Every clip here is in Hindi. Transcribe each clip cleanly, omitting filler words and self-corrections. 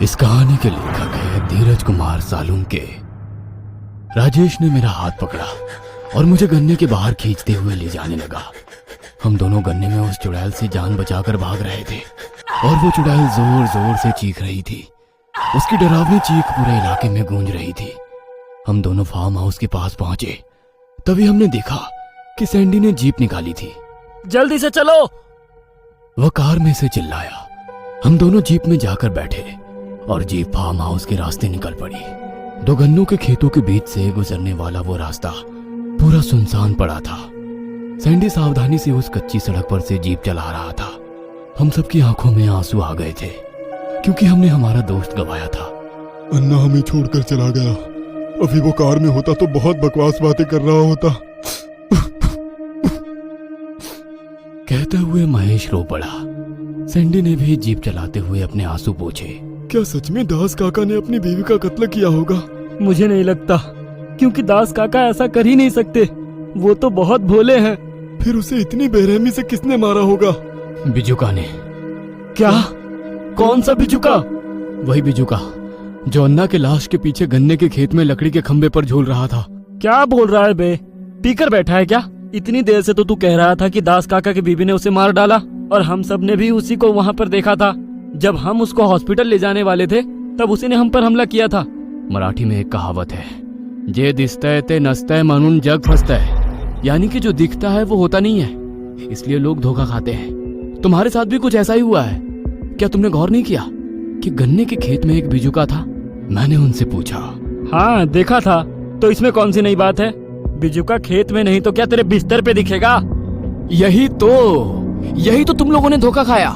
इस कहानी के लेखक है धीरज कुमार सालुंके। राजेश ने मेरा हाथ पकड़ा और मुझे गन्ने के बाहर खींचते हुए ले जाने लगा। हम दोनों गन्ने में उस चुड़ैल से जान बचाकर भाग रहे थे और वो चुड़ैल जोर जोर से चीख रही थी। उसकी डरावनी चीख पूरे इलाके में गूंज रही थी। हम दोनों फार्म हाउस के पास पहुंचे, तभी हमने देखा कि सैंडी ने जीप निकाली थी। जल्दी से चलो, वह कार में से चिल्लाया। हम दोनों जीप में जाकर बैठे और जीप फार्म हाउस के रास्ते निकल पड़ी। दो गन्नों के खेतों के बीच से गुजरने वाला वो रास्ता पूरा सुनसान पड़ा था। सैंडी सावधानी से उस कच्ची सड़क पर से जीप चला रहा था। हम सबकी आंखों में आंसू आ गए थे क्योंकि हमने हमारा दोस्त गवाया था। अन्ना हमें छोड़कर चला गया। अभी वो कार में होता तो बहुत बकवास बातें कर रहा होता। कहते हुए महेश रो पड़ा। सैंडी ने भी जीप चलाते हुए अपने आंसू पोंछे। क्या सच में दास काका ने अपनी बीवी का कत्ल किया होगा? मुझे नहीं लगता, क्योंकि दास काका ऐसा कर ही नहीं सकते। वो तो बहुत भोले हैं। फिर उसे इतनी बेरहमी से किसने मारा होगा? बिजुका ने। क्या? कौन सा बिजुका? वही बिजुका जो अन्ना के लाश के पीछे गन्ने के खेत में लकड़ी के खंबे पर झूल रहा था। क्या बोल रहा है बे? पीकर बैठा है क्या? इतनी देर से तो तू कह रहा था कि दास काका की बीवी ने उसे मार डाला, और हम सब ने भी उसी को वहाँ पर देखा था। जब हम उसको हॉस्पिटल ले जाने वाले थे तब उसी ने हम पर हमला किया था। मराठी में एक कहावत है, जे दिसतय ते नसतय म्हणून जग फसतय, यानी कि जो दिखता है वो होता नहीं है, इसलिए लोग धोखा खाते हैं। तुम्हारे साथ भी कुछ ऐसा ही हुआ है क्या? तुमने गौर नहीं किया कि गन्ने के खेत में एक बिजुका था? मैंने उनसे पूछा। हाँ देखा था, तो इसमें कौन सी नई बात है? बिजुका खेत में नहीं तो क्या तेरे बिस्तर पे दिखेगा? यही तो तुम लोगों ने धोखा खाया।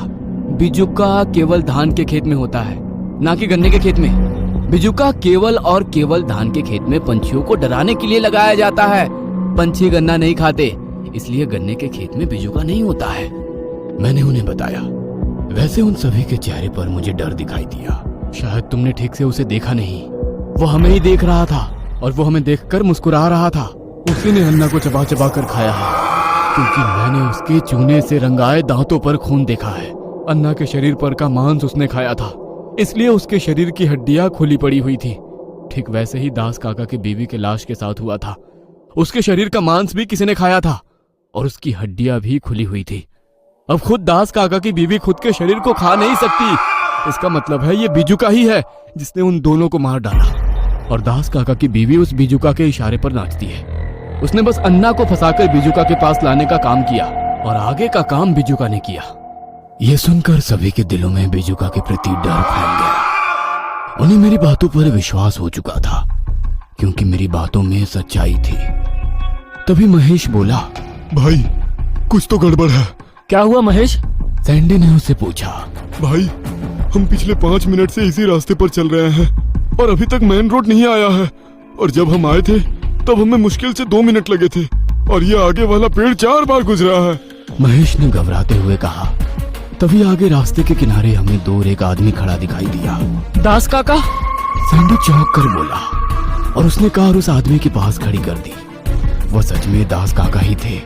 बिजुका केवल धान के खेत में होता है, ना कि गन्ने के खेत में। बिजुका केवल और केवल धान के खेत में पंछियों को डराने के लिए लगाया जाता है। पंछी गन्ना नहीं खाते, इसलिए गन्ने के खेत में बिजुका नहीं होता है। मैंने उन्हें बताया। वैसे उन सभी के चेहरे पर मुझे डर दिखाई दिया। शायद तुमने ठीक से उसे देखा नहीं। वो हमें ही देख रहा था और वो हमें देखकर मुस्कुरा रहा था। उसी ने अन्ना को चबा चबा कर खाया है, क्योंकि मैंने उसके चूने से रंगाए दांतों पर खून देखा है। अन्ना के शरीर पर का मांस उसने खाया था, इसलिए उसके शरीर की हड्डियां खुली पड़ी हुई थी। ठीक वैसे ही दास काका की बीवी के लाश के साथ हुआ था। उसके शरीर का मांस भी किसी ने खाया था और उसकी हड्डियां भी खुली हुई थी। अब खुद दास काका की बीवी खुद के शरीर को खा नहीं सकती। इसका मतलब है ये बिजुका ही है जिसने उन दोनों को मार डाला, और दास काका की बीवी उस बिजुका के इशारे पर नाचती है। उसने बस अन्ना को फंसाकर बिजुका के पास लाने का काम किया और आगे का काम बिजुका ने किया। यह सुनकर सभी के दिलों में बिजुका के प्रति डर फैल गया। उन्हें मेरी बातों पर विश्वास हो चुका था, क्योंकि मेरी बातों में सच्चाई थी। तभी महेश बोला, भाई कुछ तो गड़बड़ है। क्या हुआ महेश? सैंडी ने उससे पूछा। भाई हम पिछले 5 मिनट से इसी रास्ते पर चल रहे हैं और अभी तक मेन रोड नहीं आया है, और जब हम आए थे तब हमें मुश्किल से 2 मिनट लगे थे, और ये आगे वाला पेड़ 4 बार गुजरा है। महेश ने घबराते हुए कहा। तभी आगे रास्ते के किनारे हमें दूर एक आदमी खड़ा दिखाई दिया। दास काका? सैंडी चौंक कर बोला और उसने कार उस आदमी के पास खड़ी कर दी। वो सच में दास काका ही थे।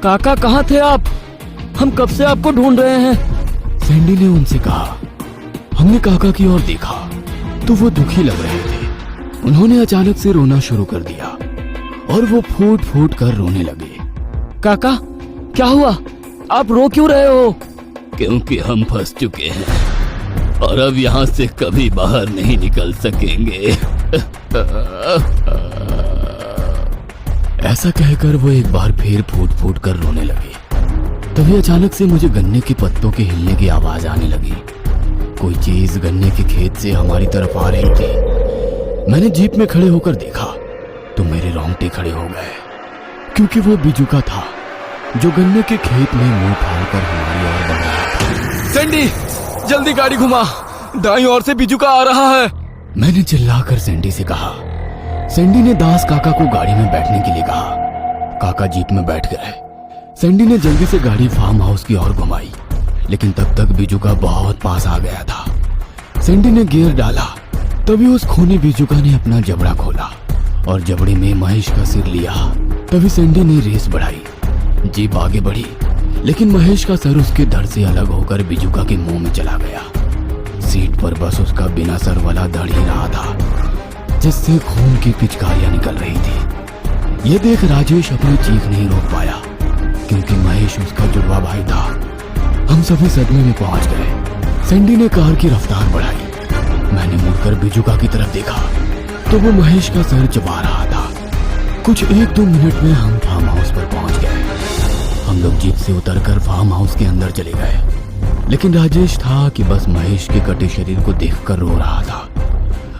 काका कहाँ थे आप? हम कब से आपको ढूंढ रहे हैं। सैंडी ने उनसे कहा। हमने काका की ओर देखा तो वो दुखी लग रहे थे। उन्होंने अचानक से रोना शुरू कर दिया और वो फूट फूट कर रोने लगे। काका क्या हुआ? आप रो क्यों रहे हो? क्योंकि हम फंस चुके हैं और अब यहाँ से कभी बाहर नहीं निकल सकेंगे। ऐसा कहकर वो एक बार फिर फूट फूट कर रोने लगे। तभी अचानक से मुझे गन्ने के पत्तों के हिलने की आवाज आने लगी। कोई चीज गन्ने के खेत से हमारी तरफ आ रही थी। मैंने जीप में खड़े होकर देखा तो मेरे रोंगटे खड़े हो गए, क्योंकि वो बिजुका था जो गन्ने के खेत में मुंह फाड़कर हमारी ओर बढ़ रहा था। सैंडी जल्दी गाड़ी घुमा, दाईं ओर से बिजुका आ रहा है। मैंने चिल्लाकर सैंडी से कहा। सैंडी ने दास काका को गाड़ी में बैठने के लिए कहा। काका जीप में बैठ गए। सैंडी ने जल्दी से गाड़ी फार्म हाउस की ओर घुमाई, लेकिन तब तक बिजुका बहुत पास आ गया था। सैंडी ने गियर डाला, तभी उस खूनी बिजुका ने अपना जबड़ा खोला और जबड़े में महेश का सिर लिया। तभी सैंडी ने रेस बढ़ाई। जीप आगे बढ़ी, लेकिन महेश का सर उसके धड़ से अलग होकर बिजुका के मुंह में चला गया। सीट पर बस उसका बिना सर वाला धड़ ही रहा था, जिससे खून की पिचकारियां निकल रही थी। ये देख राजेश अपनी चीख नहीं रोक पाया, क्योंकि महेश उसका जुड़वा भाई था। हम सभी सदमे में पहुंच गए। सैंडी ने कार की रफ्तार बढ़ाई। मैंने मुड़कर बिजुका की तरफ देखा तो वो महेश का सर चबा रहा था। कुछ 1-2 मिनट में हम फार्म हाउस पर पहुंच गए। हम लोग जीप से उतरकर फार्म हाउस के अंदर चले गए, लेकिन राजेश था कि बस महेश के कटे शरीर को देखकर रो रहा था।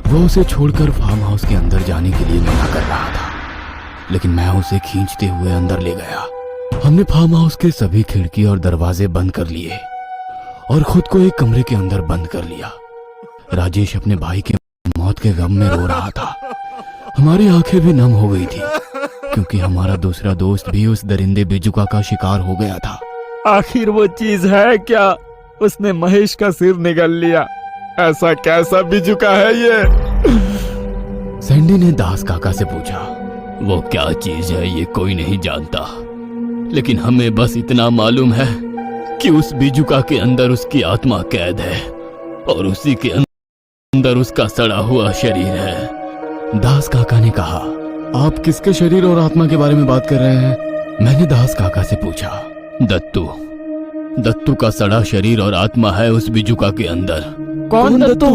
वो उसे छोड़कर फार्म हाउस के अंदर जाने के लिए मना कर रहा था, लेकिन मैं उसे खींचते हुए अंदर ले गया। हमने फार्म हाउस के सभी खिड़की और दरवाजे बंद कर लिए और खुद को एक कमरे के अंदर बंद कर लिया। राजेश अपने भाई के मौत के गम में रो रहा था। हमारी आंखें भी नम हो गई थी, क्योंकि हमारा दूसरा दोस्त भी उस दरिंदे बिजुका का शिकार हो गया था। आखिर वो चीज है क्या? उसने महेश का सिर निगल लिया। ऐसा कैसा बिजुका है ये? सैंडी ने दास काका से पूछा। वो क्या चीज है ये कोई नहीं जानता, लेकिन हमें बस इतना मालूम है कि उस बिजुका के अंदर उसकी आत्मा कैद है और उसी के अंदर उसका सड़ा हुआ शरीर है। दास काका ने कहा, आप किसके शरीर और आत्मा के बारे में बात कर रहे हैं? मैंने दास काका से पूछा। दत्तू का सड़ा शरीर और आत्मा है उस बिजुका के अंदर। कौन दत्तू?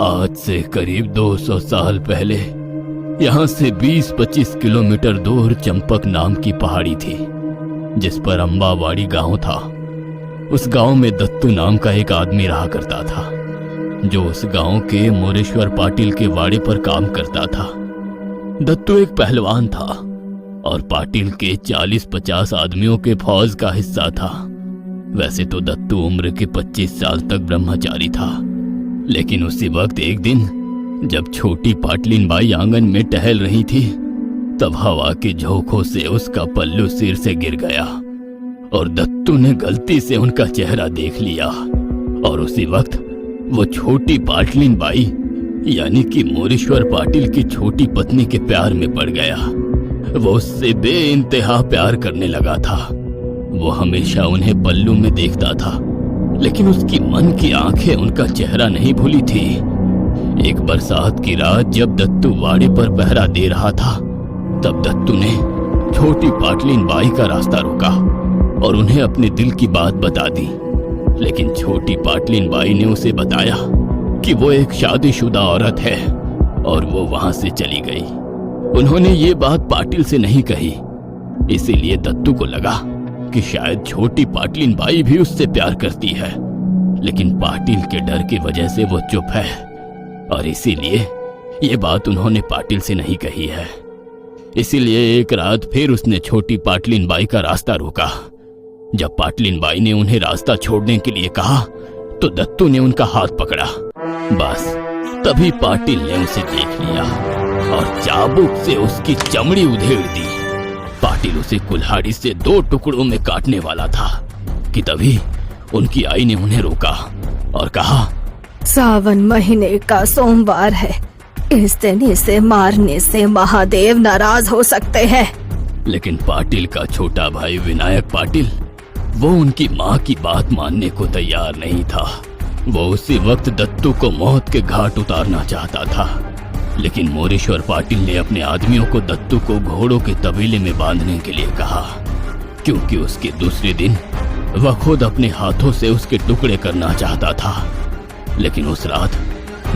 आज से करीब 200 साल पहले यहाँ से 20-25 किलोमीटर दूर चंपक नाम की पहाड़ी थी, जिस पर अंबावाड़ी गांव था। उस गांव में दत्तू नाम का एक आदमी रहा करता था, जो उस गांव के मोरेश्वर पाटिल के वाड़े पर काम करता था। दत्तू एक पहलवान था और पाटिल के 40-50 आदमियों के फौज का हिस्सा था। वैसे तो दत्तू उम्र के 25 साल तक ब्रह्मचारी था, लेकिन उसी वक्त एक दिन जब छोटी पाटलिन बाई आंगन में टहल रही थी, तब हवा के झोंकों से उसका पल्लू सिर से गिर गया और दत्तू ने गलती से उनका चेहरा देख लिया। और उसी वक्त वो छोटी पाटलिन बाई यानी कि मोरेश्वर पाटिल की छोटी पत्नी के प्यार में पड़ गया। वो उससे बेइंतहा प्यार करने लगा था। वो हमेशा उन्हें पल्लू में देखता था, लेकिन उसकी मन की आंखें उनका चेहरा नहीं भूली थी। एक बरसात की रात जब दत्तू वाड़े पर पहरा दे रहा था, तब दत्तू ने छोटी पाटलिन बाई का रास्ता रोका और उन्हें अपने दिल की बात बता दी। लेकिन छोटी पाटलिन बाई ने उसे बताया कि वो एक शादीशुदा औरत है और वो वहां से चली गई। उन्होंने ये बात पाटिल से नहीं कही, इसीलिए दत्तू को लगा कि शायद छोटी पाटलिन बाई भी उससे प्यार करती है, लेकिन पाटिल के डर की वजह से वो चुप है और इसीलिए ये बात उन्होंने पाटिल से नहीं कही है। इसीलिए एक रात फिर उसने छोटी पाटलिन बाई का रास्ता रोका। जब पाटलिन बाई ने उन्हें रास्ता छोड़ने के लिए कहा, तो दत्तू ने उनका हाथ पकड़ा। बस तभी पाटिल ने उसे देख लिया और चाबुक से उसकी चमड़ी उधेड़ दी। पाटिल उसे कुल्हाड़ी से 2 टुकड़ों में काटने वाला था कि तभी उनकी आई ने उन्हें रोका और कहा, सावन महीने का सोमवार है, इस दिन इसे मारने से महादेव नाराज हो सकते हैं। लेकिन पाटिल का छोटा भाई विनायक पाटिल, वो उनकी माँ की बात मानने को तैयार नहीं था। वो उसी वक्त दत्तू को मौत के घाट उतारना चाहता था, लेकिन मोरेश्वर पाटिल ने अपने आदमियों को दत्तू को घोड़ों के तबेले में बांधने के लिए कहा, क्योंकि उसके दूसरे दिन वह खुद अपने हाथों से उसके टुकड़े करना चाहता था। लेकिन उस रात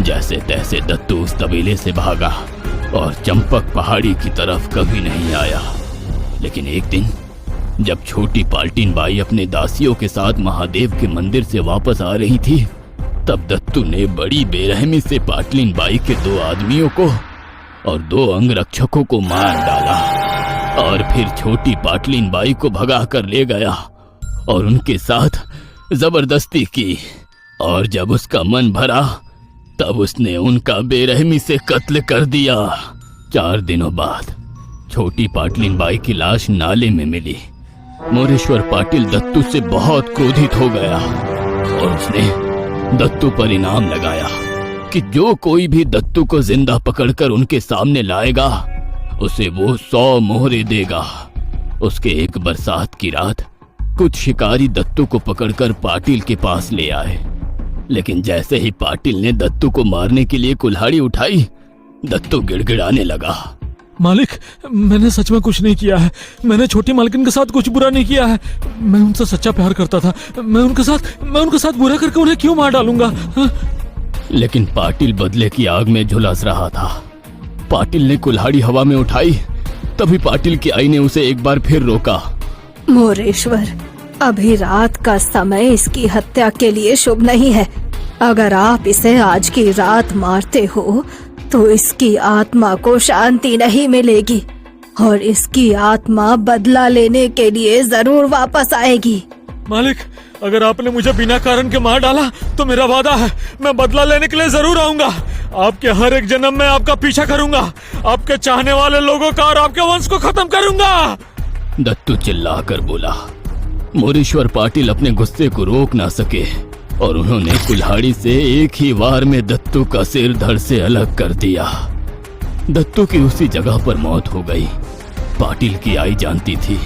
जैसे तैसे दत्तू उस तबेले से भागा और चंपक पहाड़ी की तरफ कभी नहीं आया। लेकिन एक दिन जब छोटी पाटलिन बाई अपने दासियों के साथ महादेव के मंदिर से वापस आ रही थी, तब दत्तू ने बड़ी बेरहमी से पाटलिन बाई के 2 आदमियों को और 2 अंगरक्षकों को मार डाला और फिर छोटी पाटलिन बाई को भगा कर ले गया और उनके साथ जबरदस्ती की। और जब उसका मन भरा, तब उसने उनका बेरहमी से कत्ल कर दिया। 4 दिनों बाद छोटी पाटलिन बाई की लाश नाले में मिली। मोरेश्वर पाटिल दत्तू से बहुत क्रोधित हो गया और उसने दत्तू पर इनाम लगाया कि जो कोई भी दत्तू को जिंदा पकड़कर उनके सामने लाएगा, उसे वो 100 मोहरे देगा। उसके एक बरसात की रात कुछ शिकारी दत्तू को पकड़कर पाटिल के पास ले आए। लेकिन जैसे ही पाटिल ने दत्तू को मारने के लिए कुल्हाड़ी उठाई, दत्तू गिड़गिड़ाने लगा। मालिक, मैंने सच में कुछ नहीं किया है। मैंने छोटी मालकिन के साथ कुछ बुरा नहीं किया है। मैं उनसे सच्चा प्यार करता था। मैं उनके साथ बुरा करके उन्हें क्यों मार डालूंगा? हाँ? लेकिन पाटिल बदले की आग में झुलस रहा था। पाटिल ने कुल्हाड़ी हवा में उठाई, तभी पाटिल की आई ने उसे एक बार फिर रोका। मोरेश्वर, अभी रात का समय इसकी हत्या के लिए शुभ नहीं है। अगर आप इसे आज की रात मारते हो तो इसकी आत्मा को शांति नहीं मिलेगी और इसकी आत्मा बदला लेने के लिए जरूर वापस आएगी। मालिक, अगर आपने मुझे बिना कारण के मार डाला तो मेरा वादा है, मैं बदला लेने के लिए जरूर आऊंगा। आपके हर एक जन्म में आपका पीछा करूंगा, आपके चाहने वाले लोगों का और आपके वंश को खत्म करूंगा। दत्तू चिल्लाकर बोला। मोरेश्वर पाटिल अपने गुस्से को रोक ना सके और उन्होंने कुल्हाड़ी से एक ही वार में दत्तू का सिर धड़ से अलग कर दिया। दत्तू की उसी जगह पर मौत हो गई। पाटिल की आई जानती थी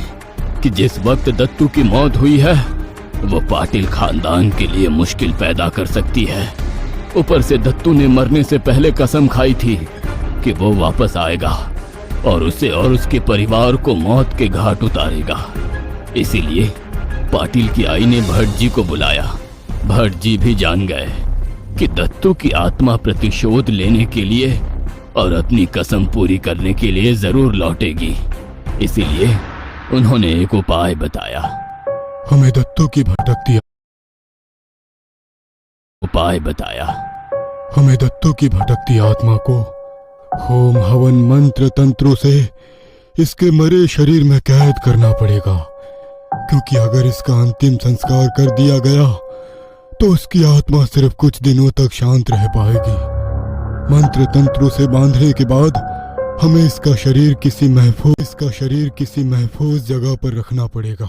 कि जिस वक्त दत्तू की मौत हुई है वो पाटिल खानदान के लिए मुश्किल पैदा कर सकती है। ऊपर से दत्तू ने मरने से पहले कसम खाई थी कि वो वापस आएगा और उसे और उसके परिवार को मौत के घाट उतारेगा। इसीलिए पाटिल की आई ने भट्ट जी को बुलाया। भट्ट जी भी जान गए कि दत्तू की आत्मा प्रतिशोध लेने के लिए और अपनी कसम पूरी करने के लिए जरूर लौटेगी। इसीलिए उन्होंने एक उपाय बताया। हमें दत्तू की भटकती आत्मा को होम हवन मंत्र तंत्रों से इसके मरे शरीर में कैद करना पड़ेगा, क्योंकि अगर इसका अंतिम संस्कार कर दिया गया तो उसकी आत्मा सिर्फ कुछ दिनों तक शांत रह पाएगी। मंत्र तंत्रों से बांधने के बाद हमें इसका शरीर किसी महफूज जगह पर रखना पड़ेगा।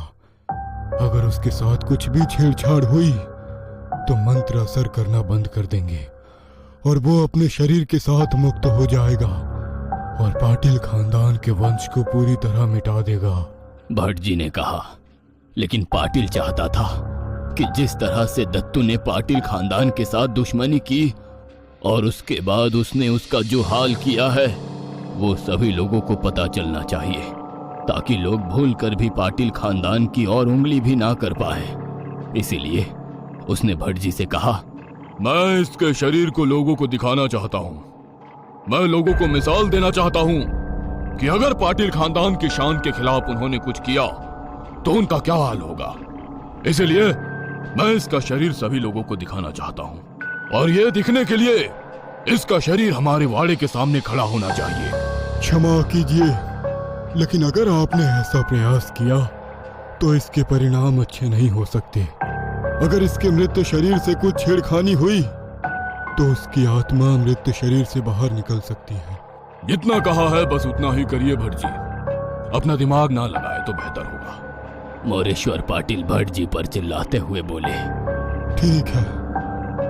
अगर उसके साथ कुछ भी छेड़छाड़ हुई तो मंत्र असर करना बंद कर देंगे और वो अपने शरीर के साथ मुक्त हो जाएगा और पाटिल खानदान के वंश को पूरी तरह मिटा देगा। भट्ट जी ने कहा। लेकिन पाटिल चाहता था कि जिस तरह से दत्तू ने पाटिल खानदान के साथ दुश्मनी की और उसके बाद उसने उसका जो हाल किया है वो सभी लोगों को पता चलना चाहिए, ताकि लोग भूल कर भी पाटिल खानदान की और उंगली भी ना कर पाए। इसीलिए उसने भट्ट जी से कहा, मैं इसके शरीर को लोगों को दिखाना चाहता हूँ। मैं लोगों को मिसाल देना चाहता हूँ कि अगर पाटिल खानदान की शान के खिलाफ उन्होंने कुछ किया तो उनका क्या हाल होगा। इसलिए मैं इसका शरीर सभी लोगों को दिखाना चाहता हूँ, और ये दिखने के लिए इसका शरीर हमारे वाड़े के सामने खड़ा होना चाहिए। क्षमा कीजिए, लेकिन अगर आपने ऐसा प्रयास किया तो इसके परिणाम अच्छे नहीं हो सकते। अगर इसके मृत शरीर से कुछ छेड़खानी हुई तो उसकी आत्मा मृत शरीर से बाहर निकल सकती है। जितना कहा है बस उतना ही करिए भट्ट जी, अपना दिमाग ना लगाए तो बेहतर होगा। मोरेश्वर पाटिल भट्ट जी पर चिल्लाते हुए बोले। ठीक है,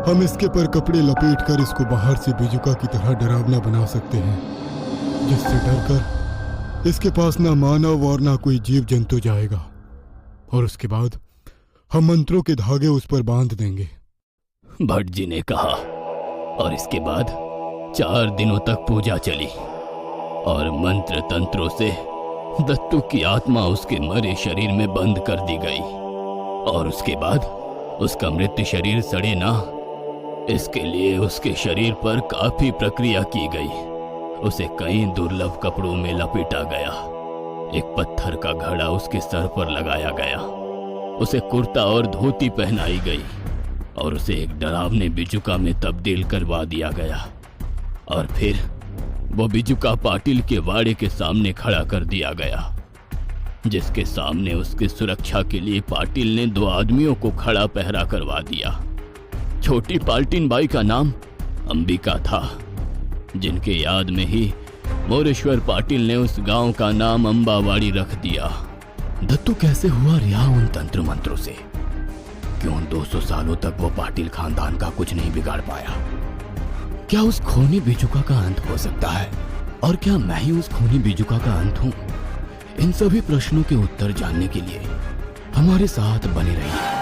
हम इसके पर कपड़े लपेटकर इसको बाहर से बिजुका की तरह डरावना बना सकते हैं, जिससे डरकर इसके पास ना मानव और ना कोई जीव जंतु जाएगा, और उसके बाद हम मंत्रों के धागे उस पर बांध देंगे। भट्ट जी ने कहा। और इसके बाद 4 दिनों तक पूजा चली और मंत्र तंत्रों से दत्तू की आत्मा उसके मरे शरीर में बंद कर दी गई, और उसके बाद उसका मृत शरीर सड़े ना, इसके लिए उसके शरीर पर काफी प्रक्रिया की गई। उसे कई दुर्लभ कपड़ों में लपेटा गया, एक पत्थर का घड़ा उसके सर पर लगाया गया, उसे कुर्ता और धोती पहनाई गई और उसे एक डरावने बिजुका में तब्दील करवा दिया गया, और फिर वो बिजुका पाटिल के वाड़े के सामने खड़ा कर दिया गया, जिसके सामने उसकी सुरक्षा के लिए पाटिल ने 2 आदमियों को खड़ा पहरा करवा दिया। छोटी पाल्टिन बाई का नाम अंबिका था, जिनके याद में ही मोरेश्वर पाटिल ने उस गांव का नाम अंबावाड़ी रख दिया। दत्तू कैसे हुआ रिहा उन तंत्र मंत्रों से? क्यों 200 सालों तक वो पाटिल खानदान का कुछ नहीं बिगाड़ पाया? क्या उस खूनी बिजुका का अंत हो सकता है? और क्या मैं ही उस खूनी बिजुका का अंत हूँ? इन सभी प्रश्नों के उत्तर जानने के लिए हमारे साथ बने रहिए।